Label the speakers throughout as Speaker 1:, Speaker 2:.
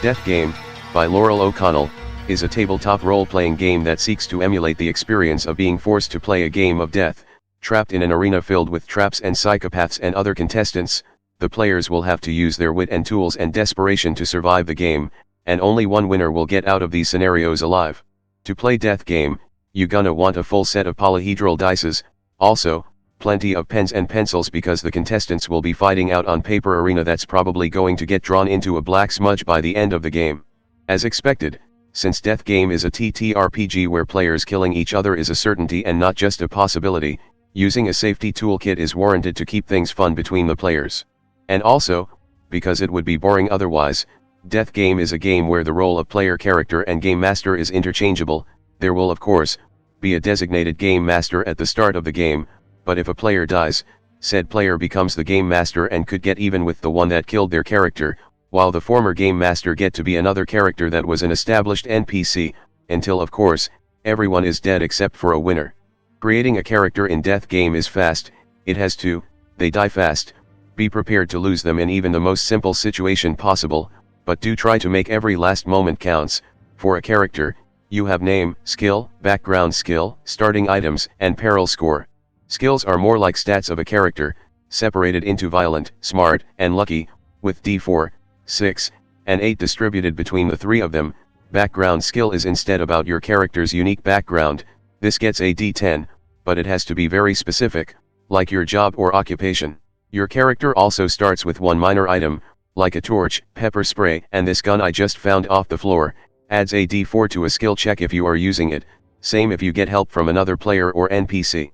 Speaker 1: Death Game, by Laurei O'Connel, is a tabletop role-playing game that seeks to emulate the experience of being forced to play a game of death. Trapped in an arena filled with traps and psychopaths and other contestants, the players will have to use their wit and tools and desperation to survive the game, and only one winner will get out of these scenarios alive. To play Death Game, you gonna want a full set of polyhedral dices, also, plenty of pens and pencils because the contestants will be fighting out on paper arena that's probably going to get drawn into a black smudge by the end of the game. As expected, since Death Game is a ttrpg where players killing each other is a certainty and not just a possibility, using a safety toolkit is warranted to keep things fun between the players. And also, because it would be boring otherwise, Death Game is a game where the role of player character and game master is interchangeable. There will of course, be a designated game master at the start of the game, but if a player dies, said player becomes the game master and could get even with the one that killed their character, while the former game master get to be another character that was an established NPC, until of course, everyone is dead except for a winner. Creating a character in Death Game is fast, it has to, they die fast, be prepared to lose them in even the most simple situation possible, but do try to make every last moment counts. For a character, you have name, skill, background skill, starting items, and peril score. Skills are more like stats of a character, separated into violent, smart, and lucky, with d4, 6, and 8 distributed between the three of them. Background skill is instead about your character's unique background, this gets a d10, but it has to be very specific, like your job or occupation. Your character also starts with one minor item, like a torch, pepper spray, and this gun I just found off the floor, adds a d4 to a skill check if you are using it, same if you get help from another player or NPC.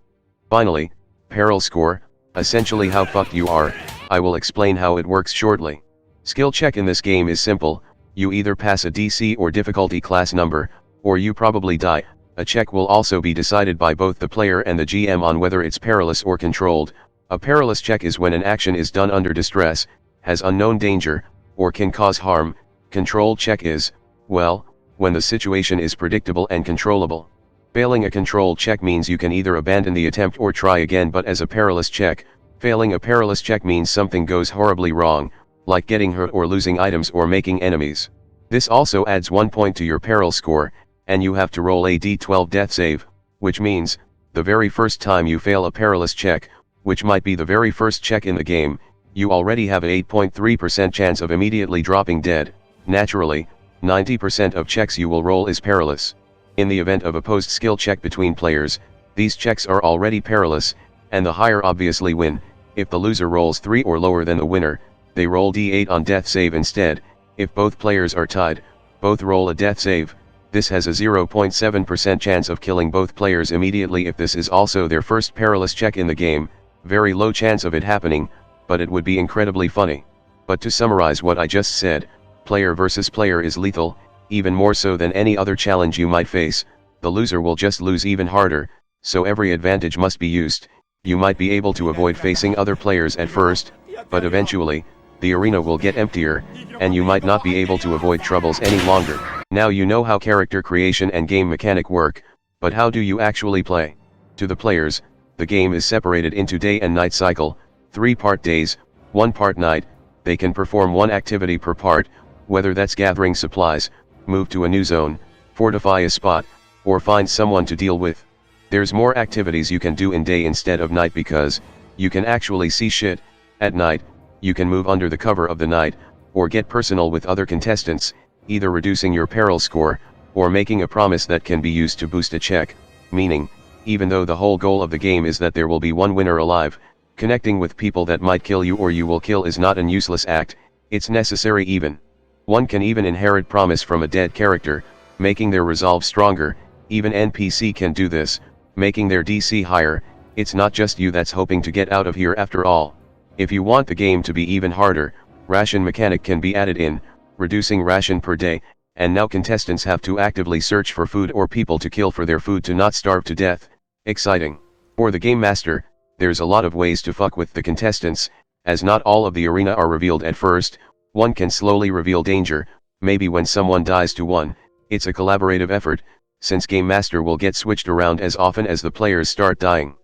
Speaker 1: Finally, peril score, essentially how fucked you are. I will explain how it works shortly. Skill check in this game is simple, you either pass a DC or difficulty class number, or you probably die. A check will also be decided by both the player and the GM on whether it's perilous or controlled. A perilous check is when an action is done under distress, has unknown danger, or can cause harm. Controlled check is, well, when the situation is predictable and controllable. Failing a controlled check means you can either abandon the attempt or try again, but as a perilous check, failing a perilous check means something goes horribly wrong, like getting hurt or losing items or making enemies. This also adds 1 point to your peril score, and you have to roll a d12 death save, which means, the very first time you fail a perilous check, which might be the very first check in the game, you already have an 8.3% chance of immediately dropping dead. Naturally, 90% of checks you will roll is perilous. In the event of a post-skill check between players, these checks are already perilous, and the higher obviously win. If the loser rolls 3 or lower than the winner, they roll d8 on death save instead. If both players are tied, both roll a death save. This has a 0.7% chance of killing both players immediately if this is also their first perilous check in the game. Very low chance of it happening, but it would be incredibly funny. But to summarize what I just said, player versus player is lethal, even more so than any other challenge you might face. The loser will just lose even harder, so every advantage must be used. You might be able to avoid facing other players at first, but eventually, the arena will get emptier, and you might not be able to avoid troubles any longer. Now you know how character creation and game mechanic work, but how do you actually play? To the players, the game is separated into day and night cycle, 3 part days, 1 part night. They can perform one activity per part, whether that's gathering supplies, move to a new zone, fortify a spot, or find someone to deal with. There's more activities you can do in day instead of night because, you can actually see shit. At night, you can move under the cover of the night, or get personal with other contestants, either reducing your peril score, or making a promise that can be used to boost a check. Meaning, even though the whole goal of the game is that there will be one winner alive, connecting with people that might kill you or you will kill is not an useless act, it's necessary even. One can even inherit promise from a dead character, making their resolve stronger. Even NPC can do this, making their DC higher. It's not just you that's hoping to get out of here after all. If you want the game to be even harder, ration mechanic can be added in, reducing ration per day, and now contestants have to actively search for food or people to kill for their food to not starve to death. Exciting. For the game master, there's a lot of ways to fuck with the contestants, as not all of the arena are revealed at first. One can slowly reveal danger, maybe when someone dies to one. It's a collaborative effort, since Game Master will get switched around as often as the players start dying.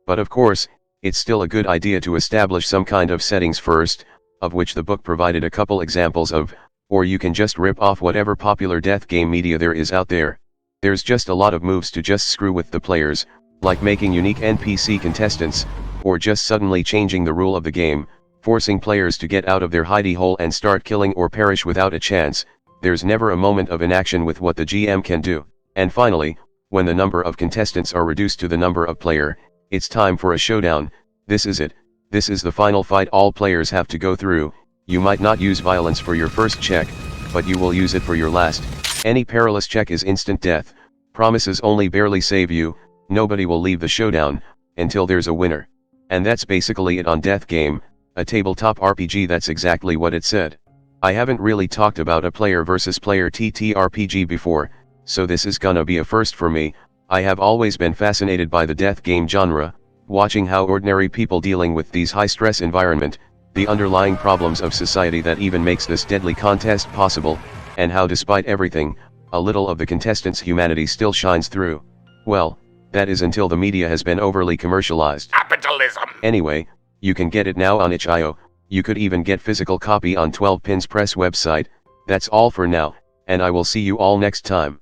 Speaker 1: But of course, it's still a good idea to establish some kind of settings first, of which the book provided a couple examples of. or you can just rip off whatever popular death game media there is out there. There's just a lot of moves to just screw with the players, like making unique NPC contestants, or just suddenly changing the rule of the game, forcing players to get out of their hidey hole and start killing or perish without a chance. There's never a moment of inaction with what the GM can do. And finally, when the number of contestants are reduced to the number of player, it's time for a showdown. This is it. This is the final fight all players have to go through. You might not use violence for your first check, but you will use it for your last. Any perilous check is instant death. Promises only barely save you. Nobody will leave the showdown until there's a winner. And that's basically it on Death Game, a tabletop RPG. That's exactly what it said. I haven't really talked about a player versus player ttrpg before, so this is gonna be a first for me. I have always been fascinated by the death game genre, watching how ordinary people dealing with these high-stress environment, the underlying problems of society that even makes this deadly contest possible, and how despite everything, a little of the contestants' humanity still shines through. Well, that is until the media has been overly commercialized.
Speaker 2: Capitalism!
Speaker 1: Anyway, you can get it now on itch.io, you could even get physical copy on 12 Pins Press website. That's all for now, and I will see you all next time.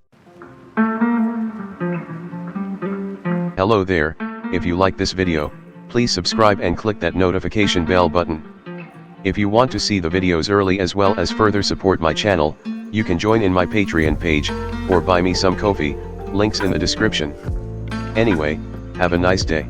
Speaker 1: Hello there, if you like this video, please subscribe and click that notification bell button. If you want to see the videos early as well as further support my channel, you can join in my Patreon page, or buy me some coffee, links in the description. Anyway, have a nice day.